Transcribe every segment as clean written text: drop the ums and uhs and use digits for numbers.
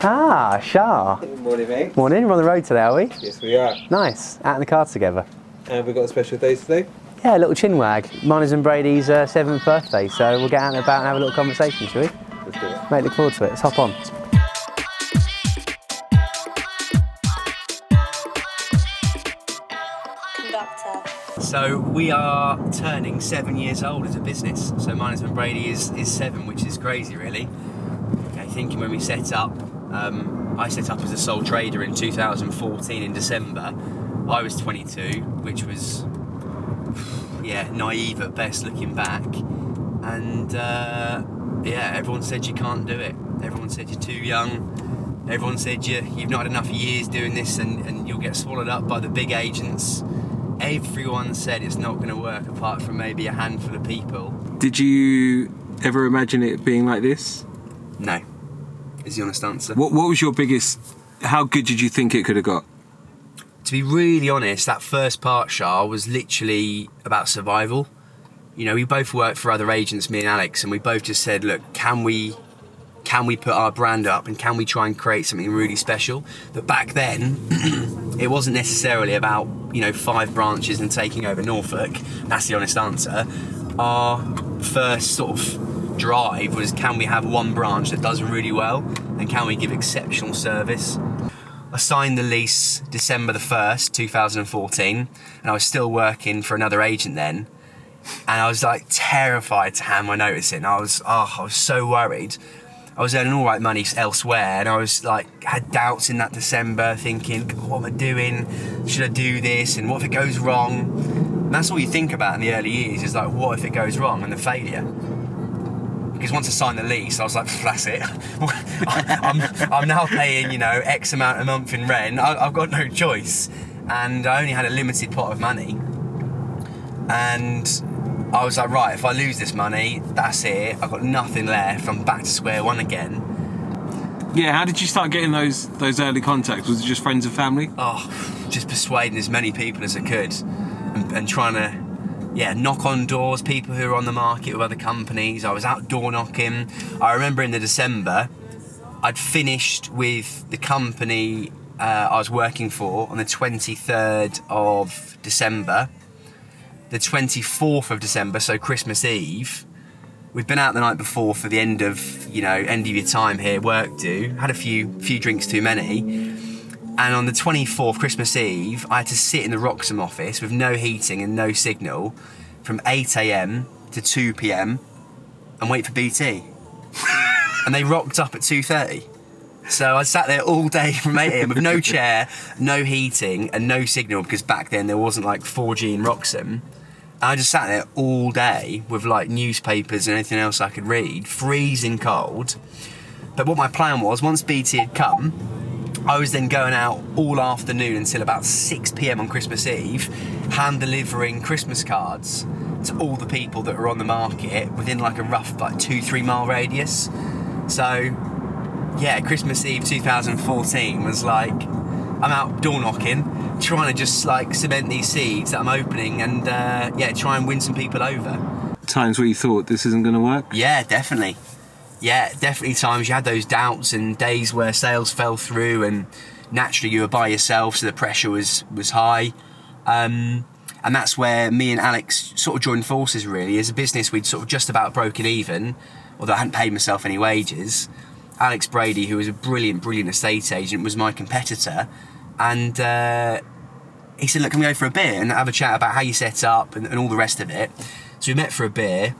Ah, Shah. Morning, mate. Morning, we're on the road today, are we? Yes, we are. Nice, out in the car together. And we've got a special day today. Yeah, a little chin wag. Mine and Brady's 7th birthday, so we'll get out and about and have a little conversation, shall we? Let's do it. Mate, look forward to it. Let's hop on. So we are turning 7 years old as a business. So mine and Brady is 7, which is crazy, really. Okay, thinking when we set up, I set up as a sole trader in 2014 in December. I was 22, which was, yeah, naive at best looking back. And yeah, everyone said you can't do it. Everyone said you're too young. Everyone said you've not had enough years doing this and you'll get swallowed up by the big agents. Everyone said it's not going to work apart from maybe a handful of people. Did you ever imagine it being like this? No, is the honest answer. What was your biggest... How good did you think it could have got? To be really honest, that first part, Shah, was literally about survival. You know, we both worked for other agents, me and Alex, and we both just said, look, can we put our brand up and can we try and create something really special? But back then, it wasn't necessarily about, 5 branches and taking over Norfolk. That's the honest answer. Our first sort of drive was, can we have one branch that does really well and can we give exceptional service? I signed the lease December the 1st, 2014, and I was still working for another agent then. And I was like terrified to hand my notice in. I was so worried. I was earning all right money elsewhere, and I was like, had doubts in that December, thinking, what am I doing? Should I do this? And what if it goes wrong? And that's all you think about in the early years, is like, what if it goes wrong, and the failure. Because once I signed the lease, I was like, that's it. I'm now paying, X amount a month in rent. I've got no choice. And I only had a limited pot of money. And I was like, right, if I lose this money, that's it. I've got nothing left. I'm back to square one again. Yeah, how did you start getting those early contacts? Was it just friends and family? Oh, just persuading as many people as I could and trying to, knock on doors, people who are on the market with other companies. I was out door knocking. I remember in the December, I'd finished with the company I was working for on the 23rd of December. The 24th of December, so Christmas Eve, we'd been out the night before for the end of your time here, work do. Had a few drinks too many. And on the 24th, Christmas Eve, I had to sit in the Roxham office with no heating and no signal from 8 a.m. to 2 p.m. and wait for BT. And they rocked up at 2:30. So I sat there all day from 8 a.m. with no chair, no heating and no signal, because back then there wasn't like 4G in Roxham. And I just sat there all day with like newspapers and anything else I could read, freezing cold. But what my plan was, once BT had come, I was then going out all afternoon until about 6 p.m. on Christmas Eve, hand delivering Christmas cards to all the people that were on the market within like a rough 2-3 mile radius. So yeah, Christmas Eve 2014 was like, I'm out door knocking, trying to just like cement these seeds that I'm opening and try and win some people over. Times where you thought this isn't going to work? Yeah, definitely. Yeah, definitely times you had those doubts and days where sales fell through and naturally you were by yourself, so the pressure was high. And that's where me and Alex sort of joined forces really. As a business, we'd sort of just about broken even, although I hadn't paid myself any wages. Alex Brady, who was a brilliant estate agent, was my competitor, and he said, look, can we go for a beer and have a chat about how you set up and all the rest of it? So we met for a beer,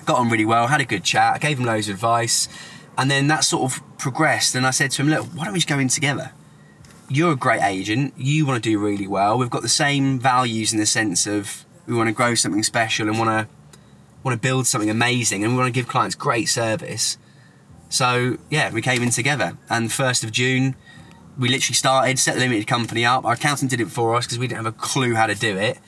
got on really well, had a good chat, I gave him loads of advice, and then that sort of progressed, and I said to him, look, why don't we just go in together? You're a great agent, you want to do really well, we've got the same values in the sense of we want to grow something special and want to build something amazing, and we want to give clients great service. So yeah, we came in together, and 1st of June we literally started, set the limited company up. Our accountant did it for us because we didn't have a clue how to do it,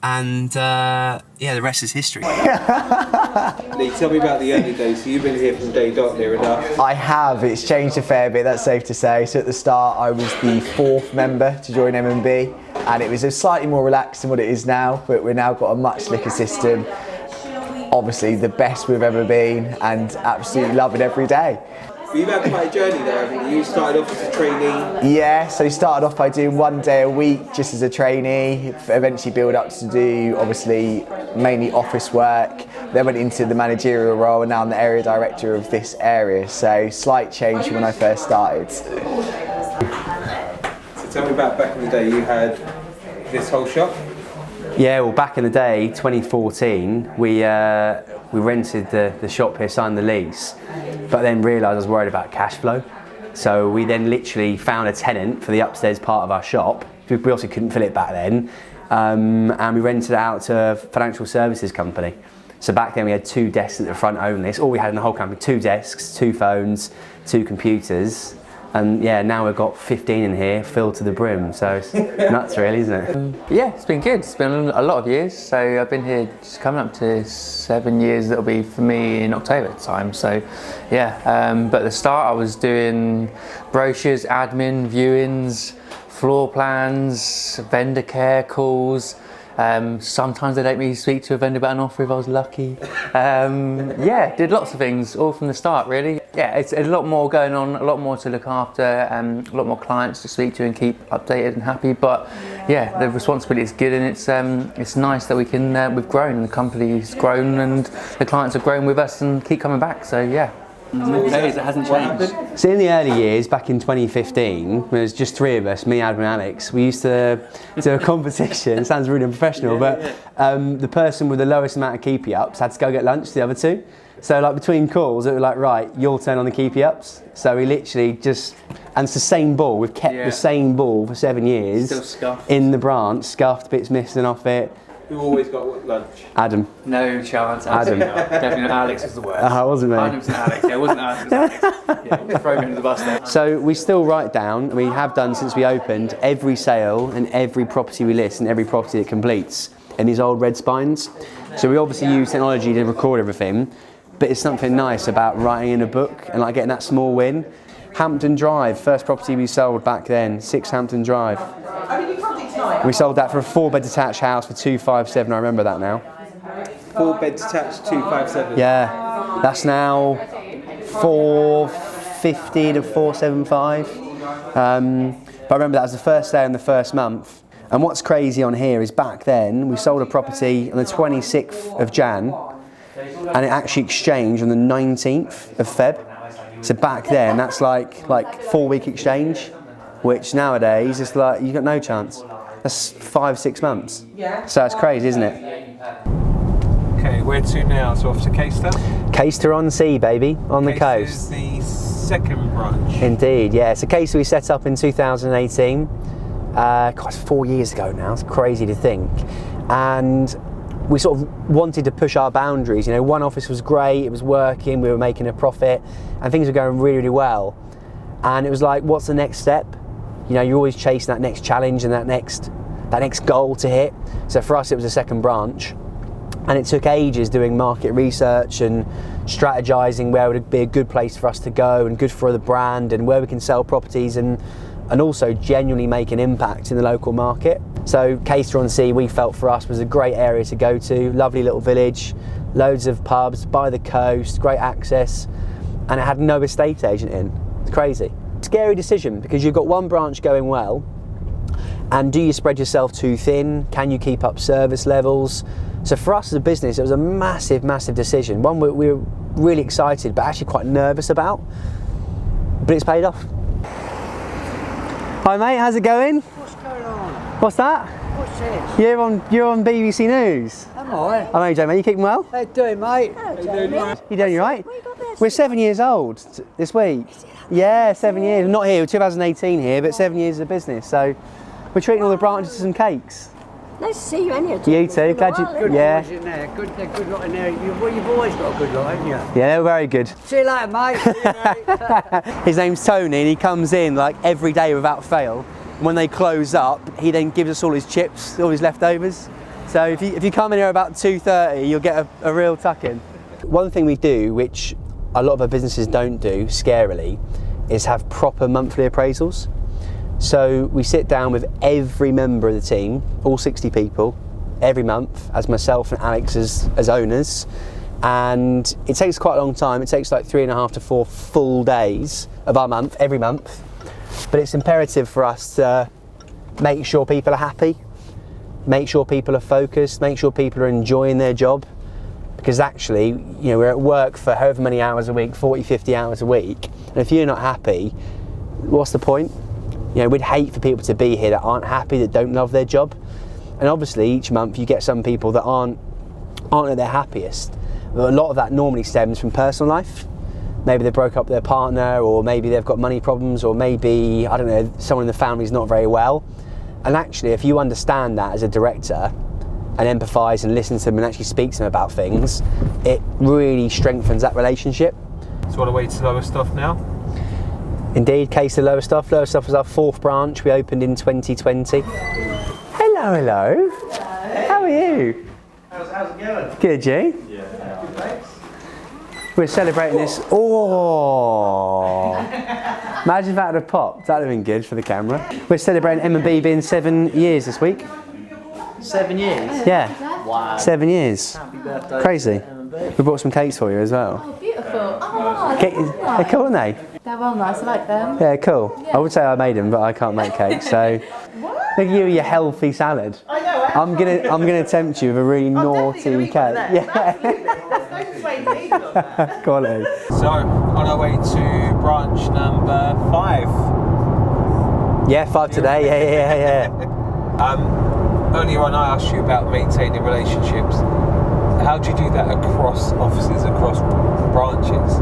and the rest is history. Lee, tell me about the early days. So you've been here from day dot, near enough. I have. It's changed a fair bit, that's safe to say. So at the start I was the 4th member to join M&B, and it was slightly more relaxed than what it is now, but we've now got a much slicker system. Obviously the best we've ever been, and absolutely love it every day. But you've had quite a journey there, haven't you? You started off as a trainee. Yeah, so started off by doing 1 day a week just as a trainee, eventually built up to do obviously mainly office work, then went into the managerial role and now I'm the area director of this area, so slight change from when I first started. So tell me about back in the day, you had this whole shop? Yeah, well, back in the day, 2014, we rented the shop here, signed the lease, but then realised I was worried about cash flow. So we then literally found a tenant for the upstairs part of our shop. We obviously couldn't fill it back then, and we rented it out to a financial services company. So back then we had 2 desks at the front only. It's all we had in the whole company, 2 desks, 2 phones, 2 computers. And yeah, now we've got 15 in here, filled to the brim. So it's nuts really, isn't it? Yeah, it's been good. It's been a lot of years. So I've been here just coming up to 7 years. That'll be for me in October time. So yeah, but at the start I was doing brochures, admin, viewings, floor plans, vendor care calls. Sometimes they'd let me speak to a vendor about an offer if I was lucky. Yeah, did lots of things all from the start really. Yeah, it's a lot more going on, a lot more to look after, a lot more clients to speak to and keep updated and happy. But yeah, the responsibility is good and it's nice that we've grown and the company's grown and the clients have grown with us and keep coming back. So yeah. It hasn't changed. So in the early years, back in 2015, there was just 3 of us, me, Adam and Alex. We used to do a competition, it sounds really unprofessional, but the person with the lowest amount of keepy-ups had to go get lunch to the other 2. So like between calls, it was like, right, your turn on the keepy-ups. So we literally just, and it's the same ball, we've kept the same ball for 7 years. Still scuffed. In the branch, scuffed, bits missing off it. Who always got lunch? Adam. No chance. Adam. Definitely not. Alex was the worst. It wasn't me. 100% Alex. Yeah, it wasn't Alex. It was Alex. Yeah, throw him under the bus there. So we still write down, and we have done since we opened, every sale and every property we list and every property that completes in these old red spines. So we obviously use technology to record everything, but it's something nice about writing in a book and like getting that small win. Hampton Drive, first property we sold back then, 6 Hampton Drive. We sold that for a 4-bed detached house for 257. I remember that now. 4-bed detached, 257. Yeah, that's now 450 to 475. But I remember that was the first day in the first month. And what's crazy on here is back then we sold a property on the 26th of Jan, and it actually exchanged on the 19th of Feb. So back then that's like 4-week exchange, which nowadays is like you've got no chance. That's 5-6 months. So it's crazy, isn't it? Okay, where to now? So off to Caister? Caister on Sea, baby, on the coast. Is the second branch. Indeed, yeah. So Caister we set up in 2018. God, it's 4 years ago now. It's crazy to think. And we sort of wanted to push our boundaries. You know, one office was great, it was working, we were making a profit, and things were going really, really well. And it was like, what's the next step? You know, you're always chasing that next challenge and that next goal to hit. So for us, it was a second branch, and it took ages doing market research and strategizing where would be a good place for us to go and good for the brand and where we can sell properties and also genuinely make an impact in the local market. So Caister on Sea, we felt for us was a great area to go to. Lovely little village, loads of pubs by the coast, great access, and it had no estate agent in. It's crazy. Scary decision because you've got one branch going well, and do you spread yourself too thin? Can you keep up service levels? So for us as a business, it was a massive, massive decision. One we were really excited, but actually quite nervous about. But it's paid off. Hi mate, how's it going? What's going on? What's that? What's this? You're on BBC News. Am I? How are you, Joe, mate? You keeping well? How you doing, mate? You doing all right? We're 7 years old this week. Yeah, 7 years. Not here, we're 2018 here, but 7 years of business. So we're treating all the branches to some cakes. Nice to see you in here. You too, glad you. Good Yeah. boys in there. Good lot in there. You've always got a good lot, haven't you? Yeah, they're very good. See you later, mate. His name's Tony, and he comes in like every day without fail. And when they close up, he then gives us all his chips, all his leftovers. So if you come in here about 2:30, you'll get a real tuck in. One thing we do, which a lot of our businesses don't do, scarily, is have proper monthly appraisals. So we sit down with every member of the team, all 60 people, every month, as myself and Alex as owners, and it takes quite a long time. It takes like 3.5 to 4 full days of our month, every month. But it's imperative for us to make sure people are happy, make sure people are focused, make sure people are enjoying their job. Because actually, you know, we're at work for however many hours a week, 40, 50 hours a week. And if you're not happy, what's the point? You know, we'd hate for people to be here that aren't happy, that don't love their job. And obviously each month you get some people that aren't at their happiest. But a lot of that normally stems from personal life. Maybe they broke up with their partner, or maybe they've got money problems, or maybe, I don't know, someone in the family's not very well. And actually, if you understand that as a director and empathise and listen to them and actually speak to them about things, it really strengthens that relationship. So on the way to Lowestoft now? Indeed, case of Lowestoft. Lowestoft was our 4th branch. We opened in 2020. Hello, hello. How are you? How's it going? Good, you? Yeah. Good, thanks. We're celebrating this. Oh! Imagine if that had popped. That would have been good for the camera. We're celebrating M&B being 7 years this week. 7 years? Yeah. Wow. 7 years. Happy birthday. Crazy. M&B. We brought some cakes for you as well. Oh, beautiful. Oh, They're cool, aren't they? they're well nice. I like them. Yeah, cool. I would say I made them, but I can't make cakes, so look at you with your healthy salad. I know. I'm gonna tempt you with a really naughty cake. Yeah. There's no persuading me on that. Quality. So, on our way to branch number 5. Yeah, 5 today. Yeah. Earlier on I asked you about maintaining relationships. How do you do that across offices, across branches?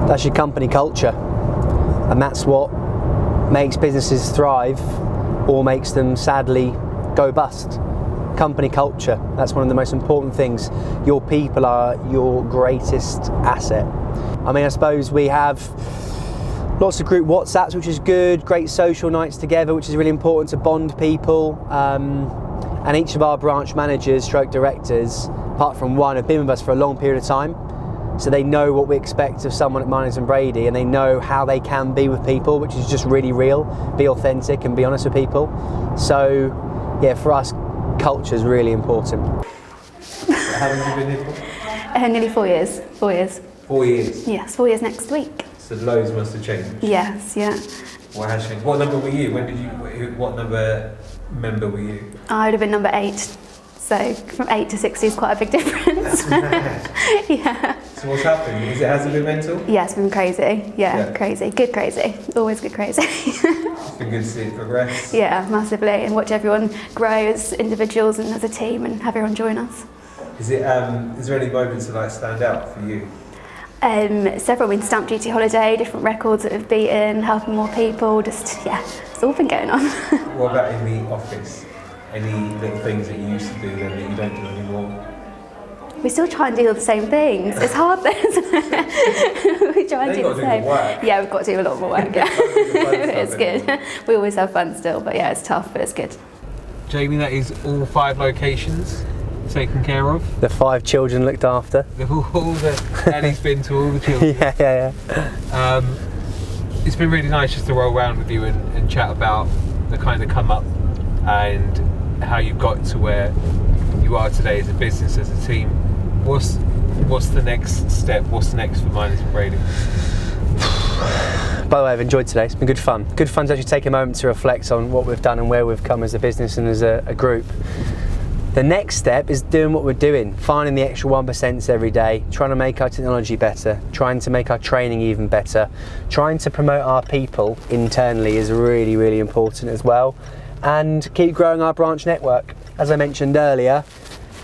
That's your company culture, and that's what makes businesses thrive or makes them sadly go bust. Company culture, that's one of the most important things. Your people are your greatest asset. I mean, I suppose we have lots of group WhatsApps, which is good, great social nights together, which is really important to bond people. And each of our branch managers, stroke directors, apart from one, have been with us for a long period of time. So they know what we expect of someone at Miners and Brady, and they know how they can be with people, which is just really real, be authentic and be honest with people. So yeah, for us, culture is really important. How long have you been here for? Nearly 4 years. 4 years. 4 years. Yes, 4 years next week. So loads must have changed. Yes, yeah. What has changed? What number were you? When did you? What number member were you? I would have been number 8. So from 8 to 60 is quite a big difference. Yeah. So what's happened? Has it been mental? Yeah, it's been crazy. Yeah, crazy. Good crazy. Always good crazy. It's been good to see it progress. Yeah, massively. And watch everyone grow as individuals and as a team and have everyone join us. Is there any moments that like stand out for you? Several. In stamp duty holiday, different records that we've beaten, helping more people. Just, yeah, it's all been going on. What about in the office? Any little things that you used to do then that you don't do anymore? We still try and do all the same things. It's hard though, isn't it? We try and do the same. Yeah, we've got to do a lot more work, yeah. It's good. We always have fun still, but yeah, it's tough, but it's good. Jamie, that is all 5 locations taken care of? The 5 children looked after. All the Ellie's been to all the children. Yeah. It's been really nice just to roll around with you and chat about the kind of come up and how you got to where you are today as a business, as a team. What's the next step? What's the next for Miners and Brady? By the way, I've enjoyed today. It's been good fun. Good fun to actually take a moment to reflect on what we've done and where we've come as a business and as a group. The next step is doing what we're doing, finding the extra 1% every day, trying to make our technology better, trying to make our training even better, trying to promote our people internally is really, really important as well, and keep growing our branch network. As I mentioned earlier,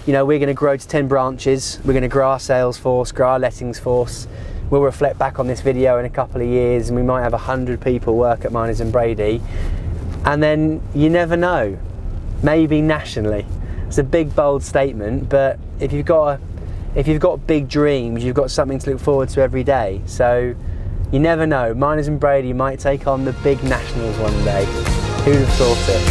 you know, we're going to grow to 10 branches, we're going to grow our sales force, grow our lettings force. We'll reflect back on this video in a couple of years and we might have 100 people work at Miners and Brady, and then you never know, maybe nationally. It's a big, bold statement, but if you've got big dreams, you've got something to look forward to every day. So you never know. Miners and Brady might take on the big nationals one day. Who'd have thought it?